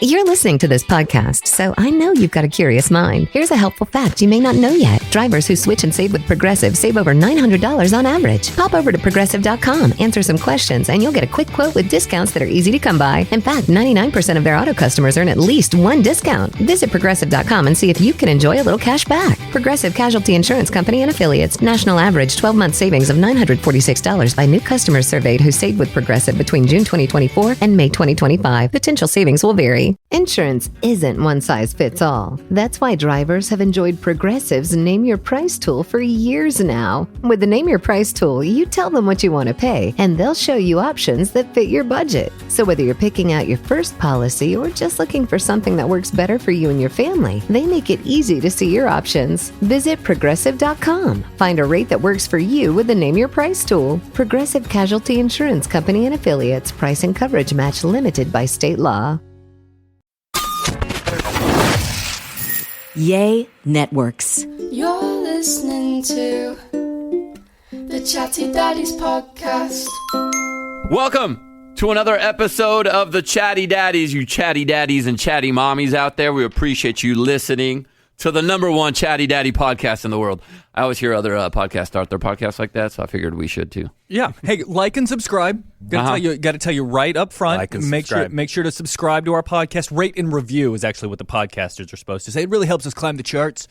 You're listening to this podcast, so I know you've got a curious mind. Here's a helpful fact you may not know yet. Drivers who switch and save with Progressive save over $900 on average. Pop over to Progressive.com, answer some questions, and you'll get a quick quote with discounts that are easy to come by. In fact, 99% of their auto customers earn at least one discount. Visit Progressive.com and see if you can enjoy a little cash back. Progressive Casualty Insurance Company and Affiliates. National average 12-month savings of $946 by new customers surveyed who saved with Progressive between June 2024 and May 2025. Potential savings will vary. Insurance isn't one size fits all. That's why drivers have enjoyed Progressive's Name Your Price tool for years now. With the Name Your Price tool, you tell them what you want to pay, and they'll show you options that fit your budget. So whether you're picking out your first policy or just looking for something that works better for you and your family, they make it easy to see your options. Visit Progressive.com. Find a rate that works for you with the Name Your Price tool. Progressive Casualty Insurance Company and Affiliates. Price and coverage match limited by state law. Yay Networks. You're listening to the Chatty Daddies podcast. Welcome to another episode of the Chatty Daddies, you chatty daddies and chatty mommies out there. We appreciate you listening to the number one Chatty Daddy podcast in the world. I always hear other podcasts start their podcasts like that, so I figured we should too. Yeah. Hey, like and subscribe. Got to tell you right up front. Like and subscribe. Make sure to subscribe to our podcast. Rate and review is actually what the podcasters are supposed to say. It really helps us climb the charts.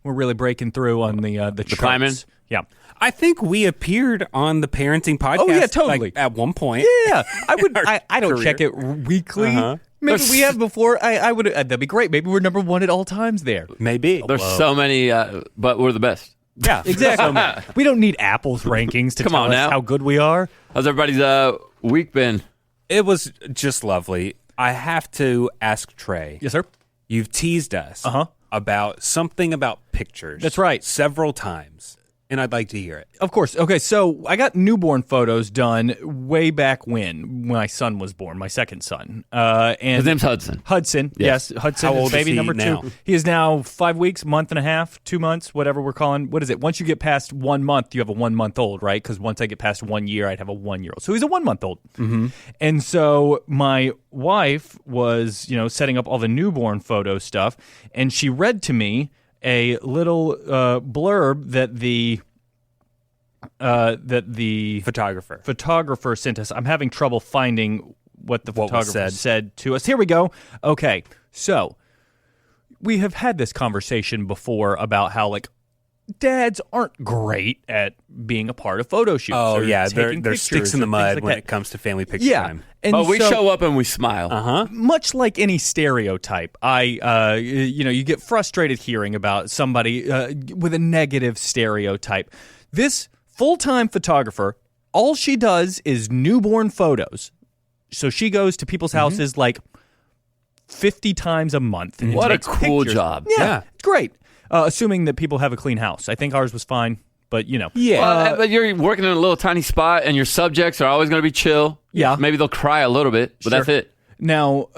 We're really breaking through on the charts. Climbing? Yeah. I think we appeared on the parenting podcast. Oh yeah, totally. Like, at one point. Yeah. I would. I don't career. check it weekly. Maybe we have before. I would. That'd be great. Maybe we're number one at all times there. Maybe. There's so many, but we're the best. Yeah, exactly. We don't need Apple's rankings to tell us how good we are. How's everybody's week been? It was just lovely. I have to ask Trey. Yes, sir. You've teased us about something about pictures. That's right. Several times. And I'd like to hear it. Of course. Okay, so I got newborn photos done way back when my son was born, my second son. And his name's Hudson. Hudson, yes. Hudson How old is baby is he number now? 2. He is now 5 weeks, month and a half, 2 months, whatever we're calling. What is it? Once you get past 1 month, you have a 1 month old, right? Because once I get past 1 year, I'd have a 1 year old. So he's a 1 month old. Mm-hmm. And so my wife was, setting up all the newborn photo stuff, and she read to me a little blurb that the photographer sent us. I'm having trouble finding what the photographer said to us. Here we go. Okay, so we have had this conversation before about how dads aren't great at being a part of photo shoots. Oh yeah, they're sticks in the mud when it comes to family picture time. And but we show up and we smile. Much like any stereotype, you get frustrated hearing about somebody with a negative stereotype. This full-time photographer, all she does is newborn photos. So she goes to people's houses 50 times a month. And What a takes cool pictures. job. Yeah, it's great. Assuming that people have a clean house. I think ours was fine, but Yeah. But you're working in a little tiny spot, and your subjects are always going to be chill. Yeah. Maybe they'll cry a little bit, but that's it. Now,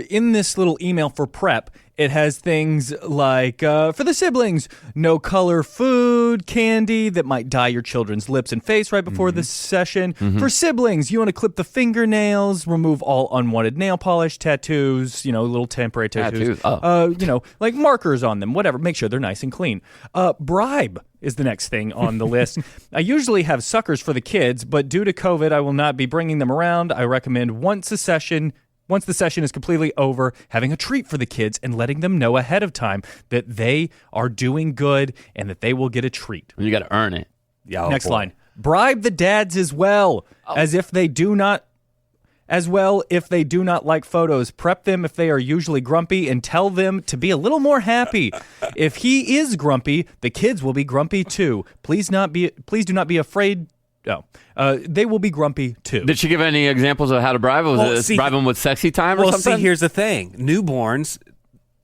in this little email for prep, it has things like, for the siblings, no color food, candy that might dye your children's lips and face right before the session. For siblings, you want to clip the fingernails, remove all unwanted nail polish, tattoos, little temporary tattoos. Like markers on them, whatever. Make sure they're nice and clean. Bribe is the next thing on the list. I usually have suckers for the kids, but due to COVID, I will not be bringing them around. I recommend once the session is completely over, having a treat for the kids and letting them know ahead of time that they are doing good and that they will get a treat. You got to earn it. Yeah. Next line. Bribe the dads as well, if they do not like photos. Prep them if they are usually grumpy and tell them to be a little more happy. If he is grumpy, the kids will be grumpy too. Please do not be afraid. They will be grumpy too. Did she give any examples of how to bribe? Bribe them with sexy time or something? See, here's the thing. Newborns,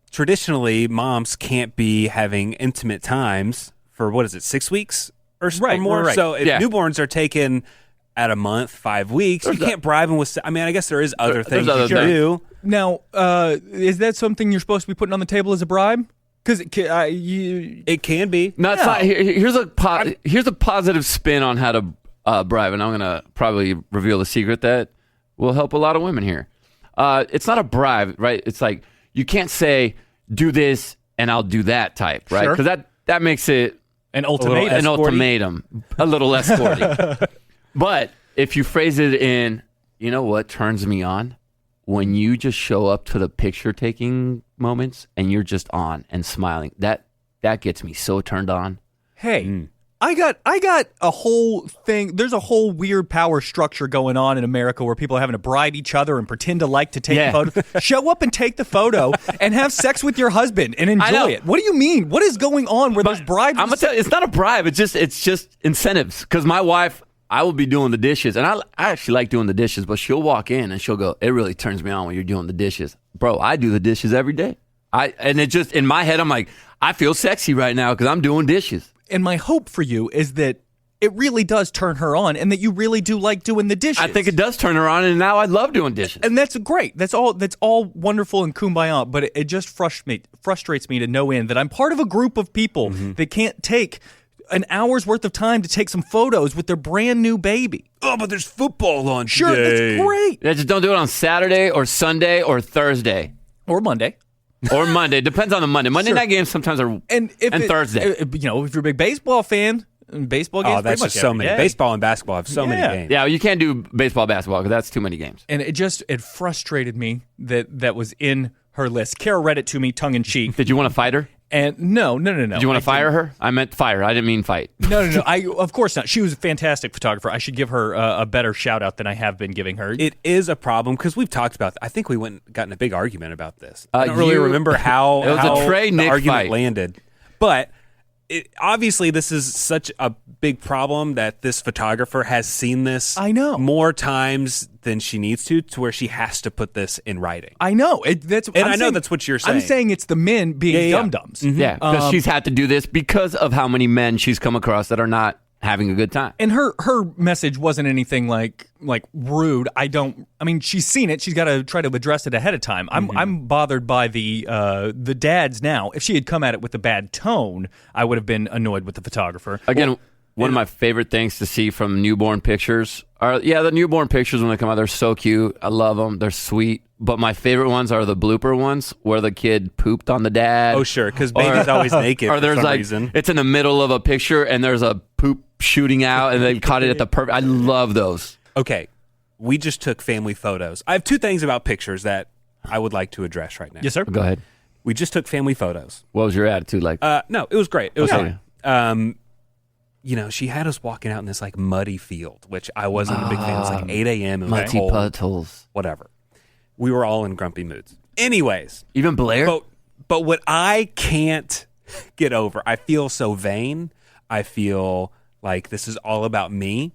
traditionally, moms can't be having intimate times for, 6 weeks or more? Right. So if newborns are taken at a month, 5 weeks, you can't bribe them with... I guess there is other things you can do. Now, is that something you're supposed to be putting on the table as a bribe? Because it can be. No, it's not. Here's a positive spin on how to bribe, and I'm going to probably reveal the secret that will help a lot of women here. it's not a bribe, right? It's like you can't say do this and I'll do that type, right? Sure. Because that makes it An ultimatum. a little escorting. But if you phrase it in, you know what turns me on? When you just show up to the picture taking moments and you're just on and smiling. That gets me so turned on. Hey, I got a whole thing. There's a whole weird power structure going on in America where people are having to bribe each other and pretend to like to take a photo. Show up and take the photo and have sex with your husband and enjoy it. What do you mean? What is going on where there's bribes? I'm gonna tell you, it's not a bribe. It's just incentives. Because my wife, I will be doing the dishes, and I actually like doing the dishes, but she'll walk in and she'll go, it really turns me on when you're doing the dishes. Bro, I do the dishes every day. And it just, in my head, I'm like, I feel sexy right now because I'm doing dishes. And my hope for you is that it really does turn her on and that you really do like doing the dishes. I think it does turn her on, and now I love doing dishes. And that's great. That's all wonderful and kumbaya, but it just frustrates me to no end that I'm part of a group of people that can't take an hour's worth of time to take some photos with their brand new baby. Oh, but there's football on Sure, today. that's great. Yeah, just don't do it on Saturday or Sunday or Thursday. Or Monday. Or Monday. Depends on the Monday. Monday night games sometimes are and Thursday. If you're a big baseball fan, baseball games. Oh, that's just so many. Baseball and basketball have so many games. Yeah, you can't do baseball, basketball because that's too many games. And it frustrated me that was in her list. Kara read it to me tongue in cheek. Did you want to fight her? And no. Did you want to fire her? I meant fire. I didn't mean fight. No. Of course not. She was a fantastic photographer. I should give her a better shout out than I have been giving her. It is a problem because we've talked about. I think we went and got in a big argument about this. I don't really remember how it was a Trey the Nick argument fight. landed, but obviously this is such a big problem that this photographer has seen this. I know. More times than she needs to where she has to put this in writing. I know. That's what you're saying. I'm saying it's the men being dum-dums. Mm-hmm. Yeah, because she's had to do this because of how many men she's come across that are not having a good time. And her message wasn't anything like rude. She's seen it. She's got to try to address it ahead of time. I'm bothered by the dads now. If she had come at it with a bad tone, I would have been annoyed with the photographer. Again, one of my favorite things to see from newborn pictures are, the newborn pictures when they come out, they're so cute. I love them. They're sweet. But my favorite ones are the blooper ones where the kid pooped on the dad. Oh, sure, because baby's always naked or there's for some reason. It's in the middle of a picture and there's a poop shooting out and they caught it at the perfect. I love those. Okay, we just took family photos. I have two things about pictures that I would like to address right now. Yes, sir. Go ahead. We just took family photos. What was your attitude like? No, it was great. It was Okay. fine. She had us walking out in this like muddy field, which I wasn't a big fan. It was like 8 a.m. It was Muddy cold. puddles. Whatever. We were all in grumpy moods. Anyways. Even Blair? But what I can't get over, I feel so vain. I feel like this is all about me.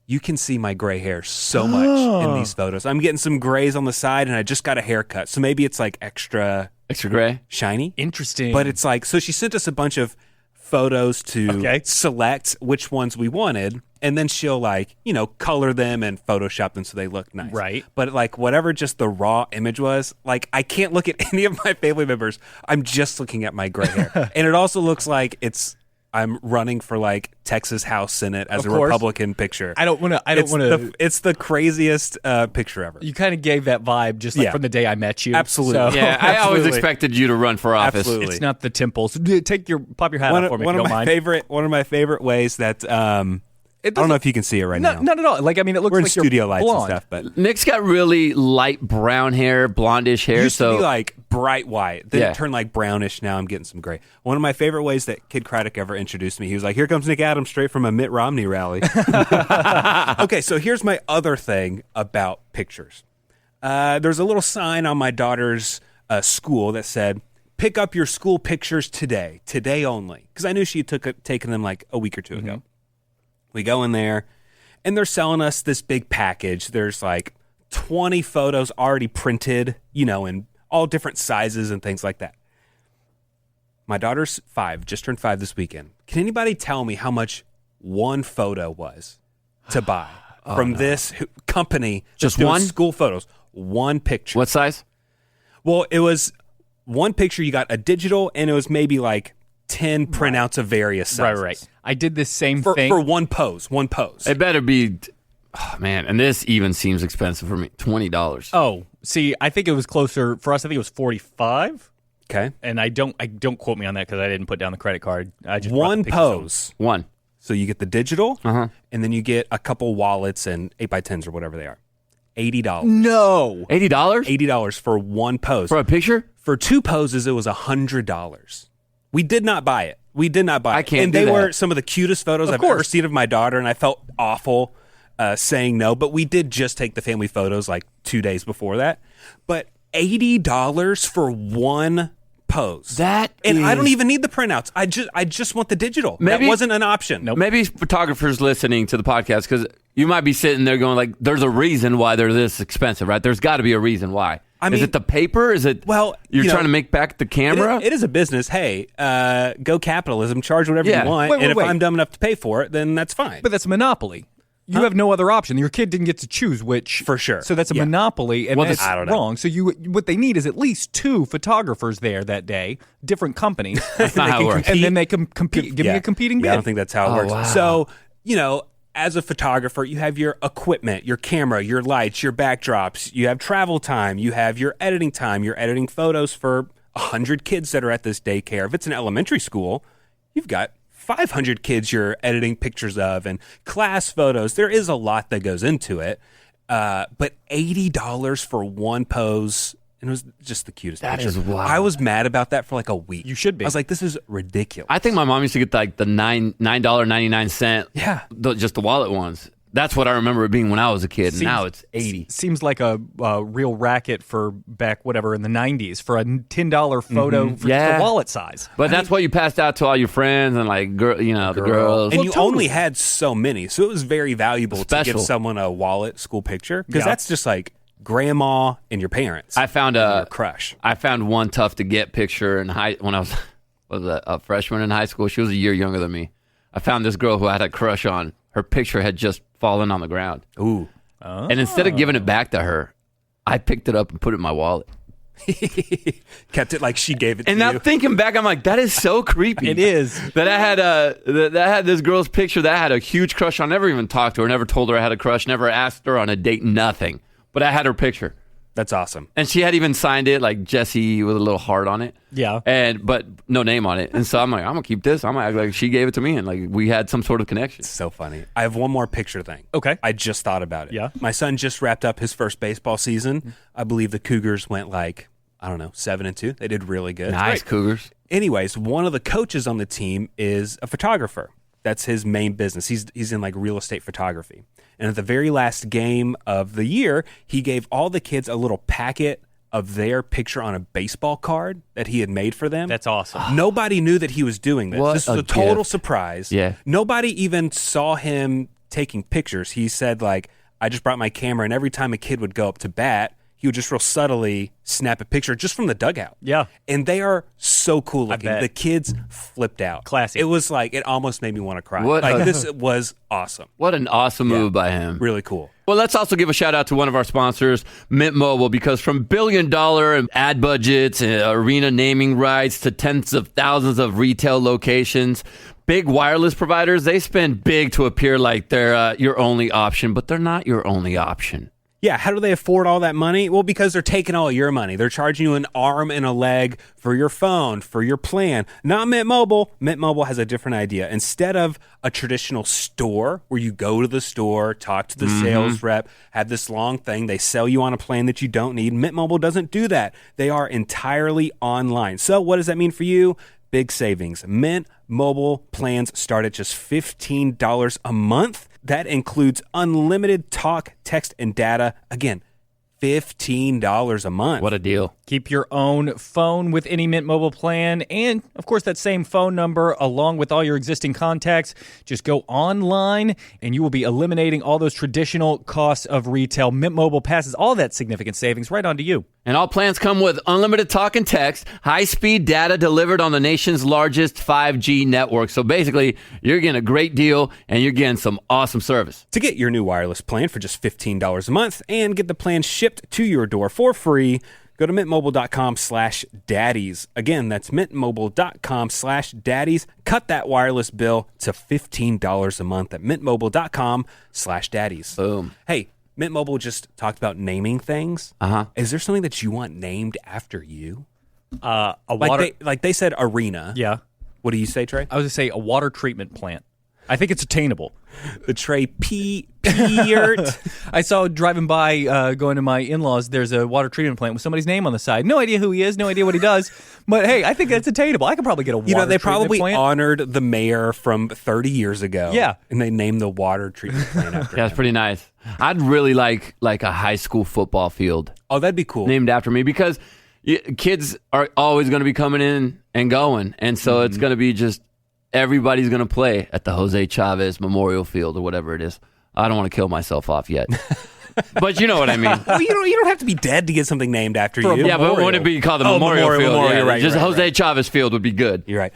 You can see my gray hair so much in these photos. I'm getting some grays on the side, and I just got a haircut. So maybe it's like extra gray? shiny. Interesting. But it's like, so she sent us a bunch of photos to select which ones we wanted, and then she'll color them and Photoshop them so they look nice. Right. But like whatever just the raw image was, like I can't look at any of my family members. I'm just looking at my gray hair. And it also looks like I'm running for like Texas House Senate as a Republican picture. I don't want to. It's the craziest picture ever. You kind of gave that vibe just from the day I met you. Absolutely. So. Yeah, I always expected you to run for office. Absolutely. It's not the temples. Pop your hat off for me if you don't mind. One of my favorite ways that I don't know if you can see it right now. Not at all. It looks We're in like studio you're lights blonde. and stuff, but Nick's got really light brown hair, blondish hair. used to be like bright white. Then Yeah. it turned like brownish. Now I'm getting some gray. One of my favorite ways that Kid Craddock ever introduced me, he was like, "Here comes Nick Adams straight from a Mitt Romney rally." Okay, so here's my other thing about pictures. There's a little sign on my daughter's school that said, "Pick up your school pictures today only," because I knew she had taken them like a week or two ago. We go in there, and they're selling us this big package. There's like 20 photos already printed, in all different sizes and things like that. My daughter's 5, just turned 5 this weekend. Can anybody tell me how much one photo was to buy from this company? Just doing one? School photos. One picture. What size? Well, it was one picture. You got a digital, and it was maybe like 10 printouts of various sizes. Right. I did this same For thing. one pose. It better be, man, and this even seems expensive for me, $20. Oh, See, I think it was closer for us. I think it was 45. Okay. And I don't quote me on that because I didn't put down the credit card. I just brought One the pictures pose. One. So you get the digital, and then you get a couple wallets and 8x10s or whatever they are. $80. No. $80? $80 for one pose. For a picture? For two poses, it was $100. We did not buy it. I can't And do they that. were some of the cutest photos I've ever course. seen of my daughter, and I felt awful saying no. But we did just take the family photos like 2 days before that. But $80 for one pose. I don't even need the printouts. I just want the digital. Maybe- that wasn't an option. Nope. Maybe photographers listening to the podcast, because you might be sitting there going like, there's a reason why they're this expensive, right? There's got to be a reason why. I is mean- it the paper? Is it, Well, you're you know, trying to make back the camera? It is a business. Hey, go capitalism. Charge whatever Yeah. you want. Wait, and if wait. I'm dumb enough to pay for it, then that's fine. But that's a monopoly. You have no other option. Your kid didn't get to choose which. For sure. So that's a Yeah. monopoly, and Well, that's I don't know. wrong. So what they need is at least 2 photographers there that day, different companies. That's not how it works. And then they can compete. Give me a competing bid. Yeah, I don't think that's how it works. wow. So, as a photographer, you have your equipment, your camera, your lights, your backdrops. You have travel time. You have your editing time. You're editing photos for 100 kids that are at this daycare. If it's an elementary school, you've got 500 kids you're editing pictures of and class photos. There is a lot that goes into it. But $80 for one pose, and it was just the cutest That picture. is wild. I was mad about that for like a week. You should be. I was like, this is ridiculous. I think my mom used to get like the $9.99. Yeah. Just the wallet ones. That's what I remember it being when I was a kid. And now it's 80. Seems like a real racket for back whatever in the 90s for a $10 photo for just Yeah. a wallet size. But that's what you passed out to all your friends and like the girls. And Well, you totally. only had so many, so it was very valuable to Special. give someone a wallet school picture because Yeah. that's just like grandma and your parents. I found and your crush. I found one tough to get picture in when I was a freshman in high school. She was a year younger than me. I found this girl who I had a crush on. Her picture had just fallen on the ground. Ooh, And instead of giving it back to her, I picked it up and put it in my wallet. kept it like she gave it And to now you. thinking back, I'm like, that is so creepy. It is. That I had that I had this girl's picture that I had a huge crush on. Never even talked to her. Never told her I had a crush. Never asked her on a date. Nothing. But I had her picture. That's awesome. And she had even signed it like Jesse with a little heart on it. Yeah. But no name on it. And so I'm like, I'm gonna keep this. I'm gonna act like she gave it to me and like we had some sort of connection. So funny. I have one more picture thing. Okay. I just thought about it. Yeah. My son just wrapped up his first baseball season. I believe the Cougars went like, I don't know, 7-2. They did really good. Nice Cougars. Anyways, one of the coaches on the team is a photographer. That's his main business. He's in like real estate photography. And at the very last game of the year, he gave all the kids a little packet of their picture on a baseball card that he had made for them. That's awesome. Nobody knew that he was doing this. What This was a a total gift. surprise. Yeah. Nobody even saw him taking pictures. He said, like, I just brought my camera, and every time a kid would go up to bat, he would just real subtly snap a picture just from the dugout. Yeah. And they are so cool looking. bet. The kids flipped out. Classy. It was like, it almost made me want to cry. What Like, a- this was awesome. What an awesome move by him. Really cool. Well, let's also give a shout out to one of our sponsors, Mint Mobile, because from billion-dollar ad budgets, arena naming rights to tens of thousands of retail locations, big wireless providers, they spend big to appear like they're your only option, but they're not your only option. Yeah, how do they afford all that money? Well, because they're taking all your money. They're charging you an arm and a leg for your phone, for your plan. Not Mint Mobile. Mint Mobile has a different idea. Instead of a traditional store where you go to the store, talk to the sales rep, have this long thing, they sell you on a plan that you don't need. Mint Mobile doesn't do that. They are entirely online. So what does that mean for you? Big savings. Mint Mobile plans start at just $15 a month. That includes unlimited talk, text, and data. Again, $15 a month. What a deal. Keep your own phone with any Mint Mobile plan. And, of course, that same phone number along with all your existing contacts. Just go online and you will be eliminating all those traditional costs of retail. Mint Mobile passes all that significant savings right on to you. And all plans come with unlimited talk and text, high-speed data delivered on the nation's largest 5G network. So basically, you're getting a great deal and you're getting some awesome service. To get your new wireless plan for just $15 a month and get the plan shipped to your door for free, go to mintmobile.com/daddies. Again, that's mintmobile.com/daddies. Cut that wireless bill to $15 a month at mintmobile.com/daddies. Boom. Hey, Mint Mobile just talked about naming things. Is there something that you want named after you? They said arena. Yeah. What do you say, Trey? I was going to say a water treatment plant. I think it's attainable. The Trey P-yurt. I saw driving by, going to my in-laws, there's a water treatment plant with somebody's name on the side. No idea who he is, no idea what he does. But hey, I think that's attainable. I could probably get a water treatment plant. They probably honored the mayor from 30 years ago. Yeah. And they named the water treatment plant after him. Yeah, it's pretty nice. I'd really like a high school football field. Oh, that'd be cool. Named after me, because kids are always going to be coming in and going. And so it's going to be just everybody's going to play at the Jose Chavez Memorial Field or whatever it is. I don't want to kill myself off yet. But you know what I mean. Well, you don't have to be dead to get something named after you. Yeah, but wouldn't it be called the Memorial Field? Memorial, yeah, right, just right, Jose right. Chavez Field would be good. You're right.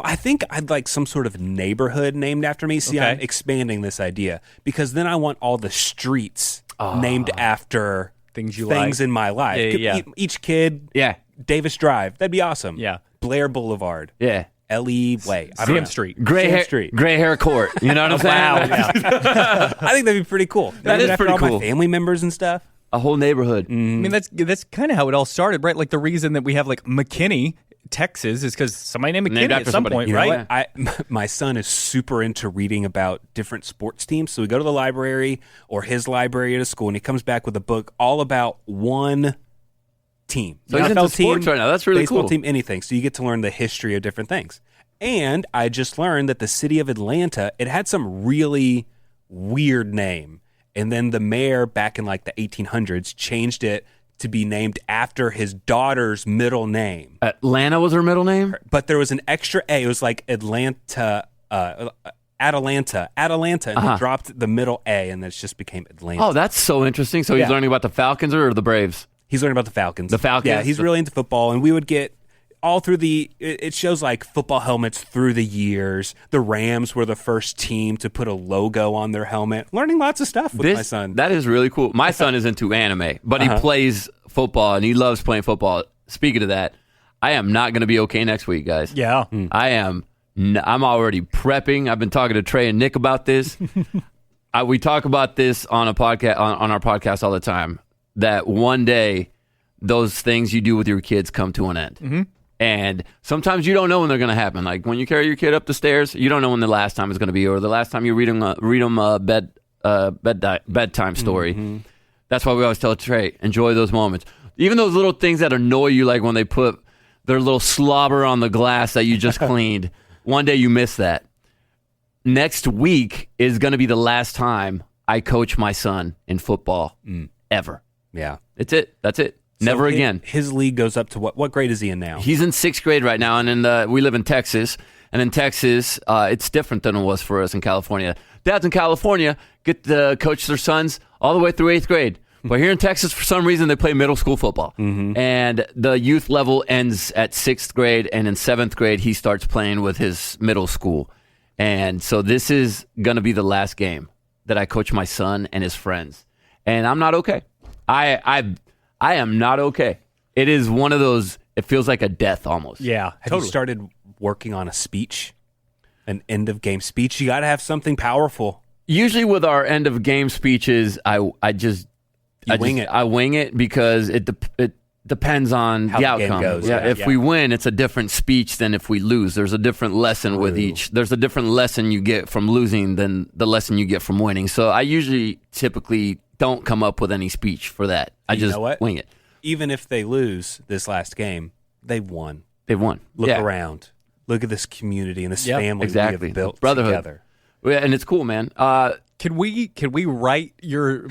I think I'd like some sort of neighborhood named after me. See, Okay. I'm expanding this idea because then I want all the streets named after Things you things like. in my life. Yeah. Each kid, Yeah. Davis Drive. That'd be awesome. Yeah. Blair Boulevard. Yeah. L.E. Way. I don't know. Sam Street. Gray Sam hair, Street. gray hair court. You know what I'm saying? Wow. Yeah. I think that'd be pretty cool. That Named is after pretty all cool. My family members and stuff. A whole neighborhood. I mean, that's kind of how it all started, right? Like the reason that we have like McKinney, Texas, is because somebody named Named McKinney after at some somebody. point, You know right? what? My son is super into reading about different sports teams. So we go to the library or his library at a school, and he comes back with a book all about one team. So he's into NFL team, sports right now. That's really baseball cool. team, anything. So you get to learn the history of different things. And I just learned that the city of Atlanta, it had some really weird name. And then the mayor back in like the 1800s changed it to be named after his daughter's middle name. Atlanta was her middle name? But there was an extra A. It was like Atlanta, Atalanta, and he dropped the middle A, and then it just became Atlanta. Oh, that's so interesting. So he's Yeah. learning about the Falcons or the Braves? He's learning about the Falcons. The Falcons? Yeah, he's really into football, and we would get all through it shows like football helmets through the years. The Rams were the first team to put a logo on their helmet. Learning lots of stuff with my son. That is really cool. My son is into anime, but he plays football, and he loves playing football. Speaking of that, I am not going to be okay next week, guys. Yeah. I am. I'm already prepping. I've been talking to Trey and Nick about this. We talk about this on a podcast on our podcast all the time. That one day, those things you do with your kids come to an end. Mm-hmm. And sometimes you don't know when they're going to happen. Like when you carry your kid up the stairs, you don't know when the last time is going to be, or the last time you read them a bedtime story. Mm-hmm. That's why we always tell Trey, enjoy those moments. Even those little things that annoy you, like when they put their little slobber on the glass that you just cleaned. One day you miss that. Next week is going to be the last time I coach my son in football ever. Yeah. It's it. That's it. Never again. His league goes up to what grade is he in now? He's in 6th grade right now, and we live in Texas. And in Texas, it's different than it was for us in California. Dads in California get to coach their sons all the way through 8th grade. But here in Texas, for some reason, they play middle school football. Mm-hmm. And the youth level ends at 6th grade, and in 7th grade, he starts playing with his middle school. And so this is going to be the last game that I coach my son and his friends. And I'm not okay. I am not okay. It is one of those, it feels like a death almost. Yeah. Have you started working on a speech? An end of game speech? You got to have something powerful. Usually with our end of game speeches, I wing it. I wing it because it depends on How the the game outcome. goes. Yeah, Yeah, if yeah. we win, it's a different speech than if we lose. There's a different lesson with each. There's a different lesson you get from losing than the lesson you get from winning. So I typically don't come up with any speech for that. I You just know what? wing it. Even if they lose this last game, they won. They've won. Look Yeah. around. Look at this community and this Yep, family exactly. we have built Brotherhood. together. Yeah, and it's cool, man. Can we write your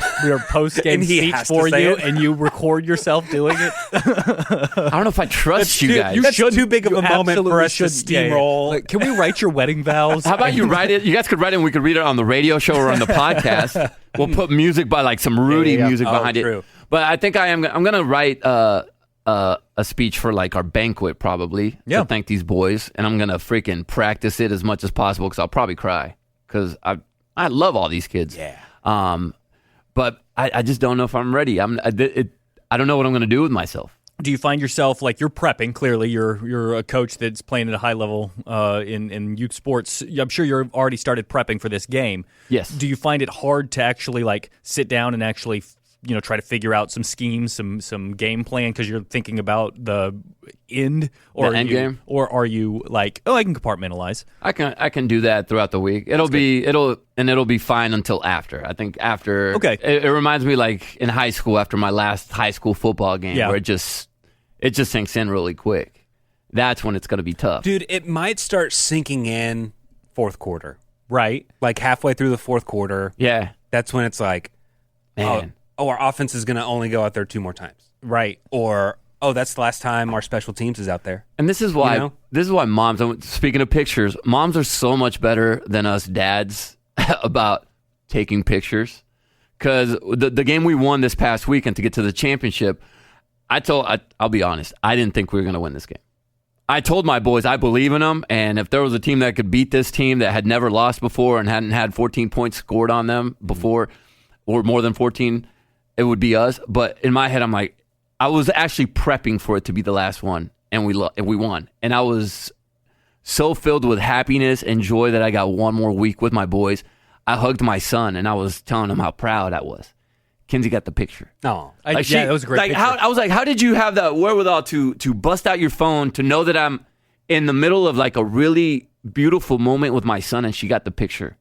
post game And he speech has to for say you it. and you record yourself doing it? I don't know if I trust you guys. That's too big of a moment for us to steamroll. Like, can we write your wedding vows? How about you write it? You guys could write it and we could read it on the radio show or on the podcast. We'll put music by like some Rudy Yeah. music Oh, behind true. it. But I think I'm going to write a speech for like our banquet probably Yeah. to thank these boys. And I'm going to freaking practice it as much as possible because I'll probably cry because I love all these kids. Yeah. But I just don't know if I'm ready. I don't know what I'm going to do with myself. do you find yourself like you're prepping? Clearly, you're a coach that's playing at a high level in youth sports. I'm sure you're already started prepping for this game. Yes. Do you find it hard to actually like sit down and actually try to figure out some schemes, some game plan because you're thinking about the end or the end game, or are you like, I can compartmentalize? I can do that throughout the week. It'll be fine until after. I think after. Okay. It reminds me like in high school after my last high school football game where it just sinks in really quick. That's when it's going to be tough. Dude, it might start sinking in fourth quarter. Right. Like halfway through the fourth quarter. Yeah. That's when it's like, Man. our offense is going to only go out there 2 more times. Right. Or, that's the last time our special teams is out there. And this is why You know? this is why moms, speaking of pictures, moms are so much better than us dads about taking pictures. Because the game we won this past weekend to get to the championship, I'll be honest, I didn't think we were going to win this game. I told my boys I believe in them, and if there was a team that could beat this team that had never lost before and hadn't had 14 points scored on them before, or more than 14, it would be us. But in my head, I'm like, I was actually prepping for it to be the last one, and we won. And I was so filled with happiness and joy that I got one more week with my boys. I hugged my son, and I was telling him how proud I was. Kinsey got the picture. Oh, that was a great picture. I was like, how did you have the wherewithal to bust out your phone to know that I'm in the middle of like a really beautiful moment with my son, and she got the picture.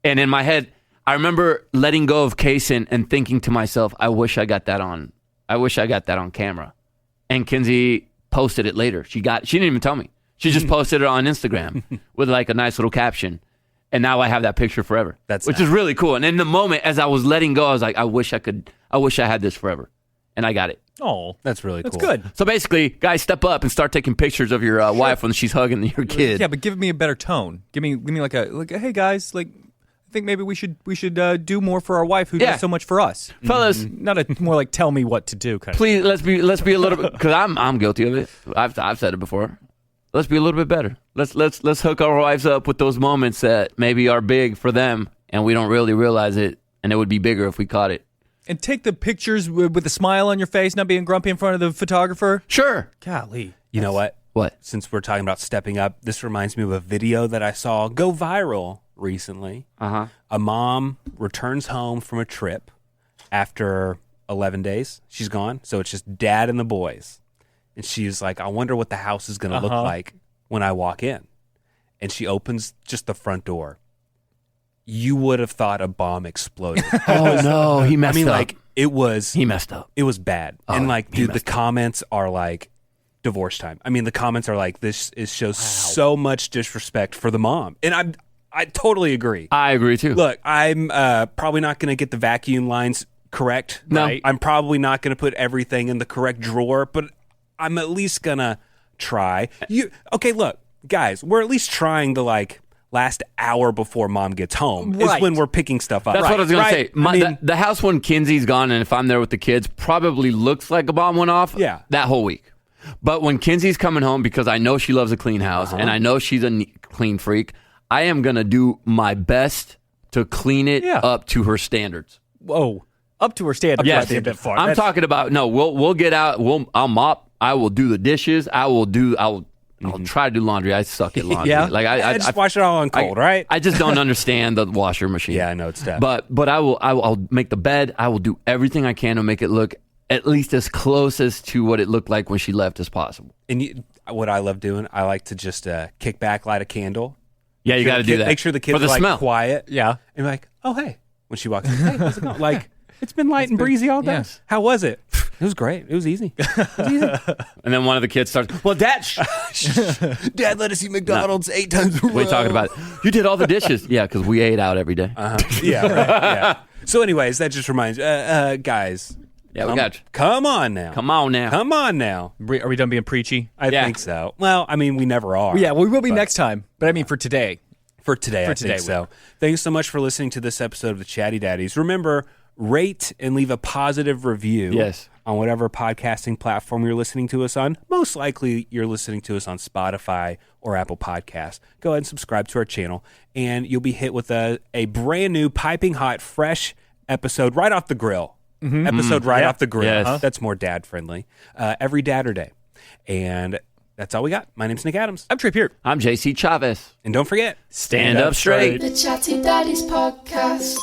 And in my head, I remember letting go of Kaysen and thinking to myself, I wish I got that on camera. And Kinsey posted it later. She didn't even tell me. She just posted it on Instagram with like a nice little caption. And now I have that picture forever, which is really cool. And in the moment, as I was letting go, I was like, I wish I had this forever. And I got it. Oh, that's really cool. That's good. So basically, guys, step up and start taking pictures of your wife when she's hugging your kid. Yeah, but give me a better tone. Give me like a hey guys, like I think maybe we should do more for our wife who does so much for us, fellas. Not more like tell me what to do kind of. Please, let's be a little bit, because I'm guilty of it. I've said it before. Let's be a little bit better. Let's hook our wives up with those moments that maybe are big for them and we don't really realize it, and it would be bigger if we caught it. And take the pictures with a smile on your face, not being grumpy in front of the photographer. Sure. Golly. You know what? What? Since we're talking about stepping up, this reminds me of a video that I saw go viral recently. Uh-huh. A mom returns home from a trip after 11 days. She's gone. So it's just dad and the boys. And she's like, I wonder what the house is going to look like when I walk in. And she opens just the front door. You would have thought a bomb exploded. Oh, no. He messed up. Like, he messed up. It was bad. And like, dude, the comments are like divorce time. I mean, the comments are like, shows so much disrespect for the mom. And I totally agree. I agree too. Look, I'm probably not going to get the vacuum lines correct. No. Right? I'm probably not going to put everything in the correct drawer, but I'm at least going to try. Okay, look, guys, we're at least trying the like last hour before mom gets home is when we're picking stuff up. That's what I was going to say. I mean, the house when Kinsey's gone and if I'm there with the kids probably looks like a bomb went off that whole week. But when Kinsey's coming home, because I know she loves a clean house and I know she's a clean freak, I am going to do my best to clean it up to her standards. Whoa. Up to her standards. Yes. A bit far. I'm talking about, no, we'll get out. I'll mop. I will do the dishes. I'll try to do laundry. I suck at laundry. Yeah. Like I just wash it all on cold, right? I just don't understand the washer machine. Yeah, I know it's tough. But I'll make the bed. I will do everything I can to make it look at least as close as to what it looked like when she left as possible. And what I love doing, I like to just kick back, light a candle. Yeah, you got to do that. Make sure the kids are like quiet. Yeah. And be like, oh, hey. When she walks in, hey, how's it going? Like, it's been light and breezy all day. Yes. How was it? It was great. It was easy. And then one of the kids starts, well, Dad, Dad let us eat McDonald's 8 times a row. what are you talking about? You did all the dishes. Yeah, because we ate out every day. Yeah, right. Yeah. So anyways, that just reminds guys. Yeah, we got you. Come on now. Come on now. Come on now. Are we done being preachy? I think so. Well, I mean, we never are. Yeah, we will be next time. But I mean, for today. For today, I think so. Thanks so much for listening to this episode of the Chatty Daddies. Remember, rate and leave a positive review on whatever podcasting platform you're listening to us on. Most likely, you're listening to us on Spotify or Apple Podcasts. Go ahead and subscribe to our channel, and you'll be hit with a brand new, piping hot, fresh episode right off the grill. episode right off the grill. Yes. That's more dad friendly. Every Dadder Day. And that's all we got. My name's Nick Adams. I'm Trey Peart. I'm JC Chavez. And don't forget, Stand up straight. The Chatty Daddies Podcast.